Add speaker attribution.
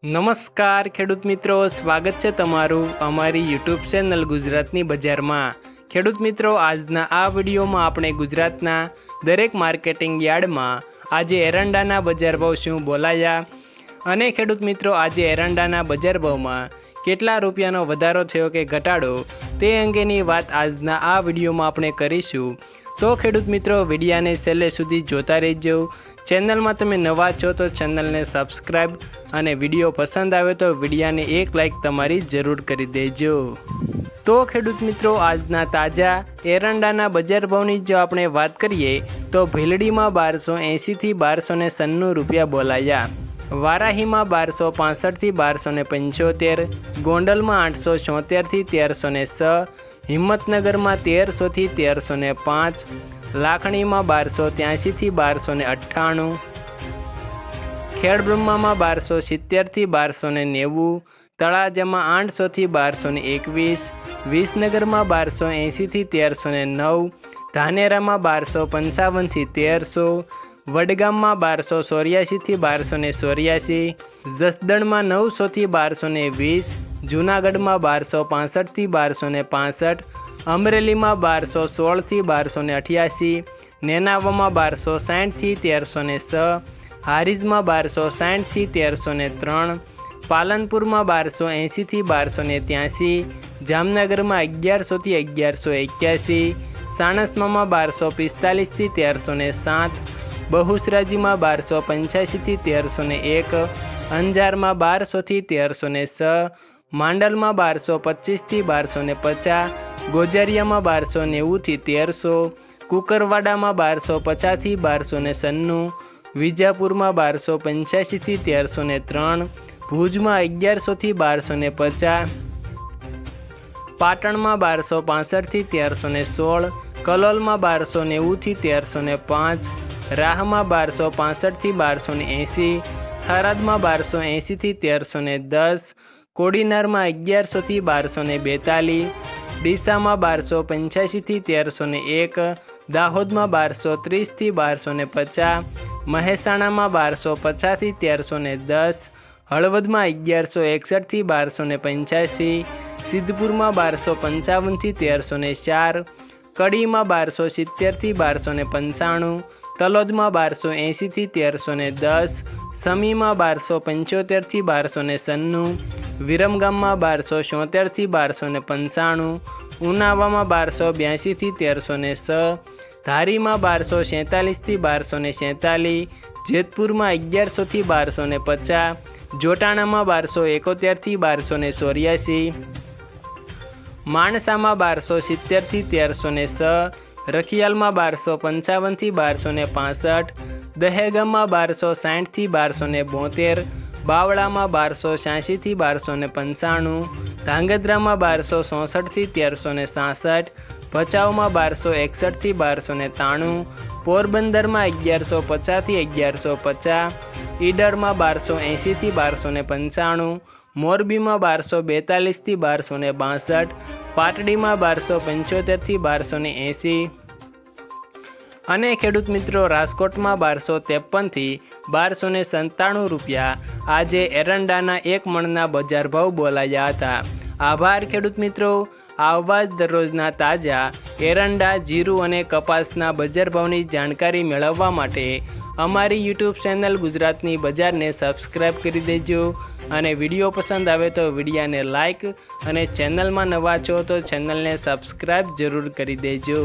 Speaker 1: નમસ્કાર ખેડૂત મિત્રો, સ્વાગત છે તમારું અમારી યુટ્યુબ ચેનલ ગુજરાતની બજારમાં। ખેડૂત મિત્રો, આજના આ વિડીયોમાં આપણે ગુજરાતના દરેક માર્કેટિંગ યાર્ડમાં આજે એરંડાના બજાર ભાવ શું બોલાયા અને ખેડૂત મિત્રો આજે એરંડાના બજાર ભાવમાં કેટલા રૂપિયાનો વધારો થયો કે ઘટાડો તે અંગેની વાત આજના આ વિડીયોમાં આપણે કરીશું। તો ખેડૂત મિત્રો, વિડીયાને છેલ્લે સુધી જોતા રહેજો। ચેનલમાં તમે નવા છો તો ચેનલને સબસ્ક્રાઈબ અને વિડીયો પસંદ આવે તો વિડીયાને એક લાઈક તમારી જરૂર કરી દેજો। તો ખેડૂત મિત્રો, આજના તાજા એરંડાના બજાર ભાવની જો આપણે વાત કરીએ તો ભીલડીમાં 1280 થી 1296 રૂપિયા બોલાયા, વારાહીમાં 1265 થી 1275, ગોંડલમાં 876 થી 1306, હિંમતનગરમાં 1300 થી 1305, લાખણીમાં 1283 થી 1298, ખેડબ્રહ્મામાં 1270 થી 1290, તળાજામાં 800 થી 1221, વિસનગરમાં 1280 થી 1309, ધાનેરામાં 1255 થી 1300, વડગામમાં 1284 થી 1284, જસદણમાં 900 થી 1220, જૂનાગઢમાં 1265 થી 1265, અમરેલીમાં 1216 થી 1288, નેનાવામાં 1260 થી 1306, હારીજમાં 1260 થી 1303, પાલનપુરમાં 1280 થી 1283, જામનગરમાં 1100 થી 1181, સાણસમામાં 1245 થી 1307, બહુચરાજીમાં 1285 થી 1301, અંજારમાં 1200 થી 1306, માંડલમાં 1225 થી 1250, ગોજારિયામાં 1290 થી 1300, કુકરવાડામાં 1250 થી 1296, વિજાપુરમાં 1285 થી 1303, ભુજમાં 1100 થી 1250, પાટણમાં 1265 થી 1316, કલોલમાં 1290 થી 1305, રાહમાં 1265 થી 1280, થરાદમાં 1280 થી 1310, કોડીનારમાં 1100 થી 1242, ડીસામાં 1285 થી 1301, દાહોદમાં 1230 થી 1250, મહેસાણામાં 1250 થી 1310, હળવદમાં 1161 થી 1285, સિદ્ધપુરમાં 1255 થી 1304, કડીમાં 1270 થી 1295, તલોદમાં 1280 થી 1310, સમીમાં 1275 થી 1296, વિરમગામમાં 1276 થી 1295, ઉનાવામાં 1282 થી 1306, ધારીમાં 1247 થી 1247, જેતપુરમાં 1100 થી 1250, જોટાણામાં 1271 થી 1284, માણસામાં 1270 થી 1306, રખિયાલમાં 1255 થી 1265, દહેગામમાં 1260 થી 1272, બાવળામાં 1286 થી 1295, ધાંગધ્રામાં 1264 થી 1367, ભચાઉમાં 1261 થી 1293, પોરબંદરમાં 1150 થી 1150, ઈડરમાં 1280 થી 1295, મોરબીમાં 1242 થી 1262, પાટડીમાં 1275 થી 1280 અને ખેડૂત મિત્રો, રાજકોટમાં 1253 થી 1297 રૂપિયા આજે એરંડાના એક મણના બજાર ભાવ બોલાયા હતા। આભાર ખેડૂત મિત્રો। આવા જ દરરોજના તાજા એરંડા, જીરું અને કપાસના બજાર ભાવની જાણકારી મેળવવા માટે અમારી યુટ્યુબ ચેનલ ગુજરાતની બજારને સબસ્ક્રાઈબ કરી દેજો અને વિડીયો પસંદ આવે તો વિડીયાને લાઈક અને ચેનલમાં નવા છો તો ચેનલને સબસ્ક્રાઈબ જરૂર કરી દેજો।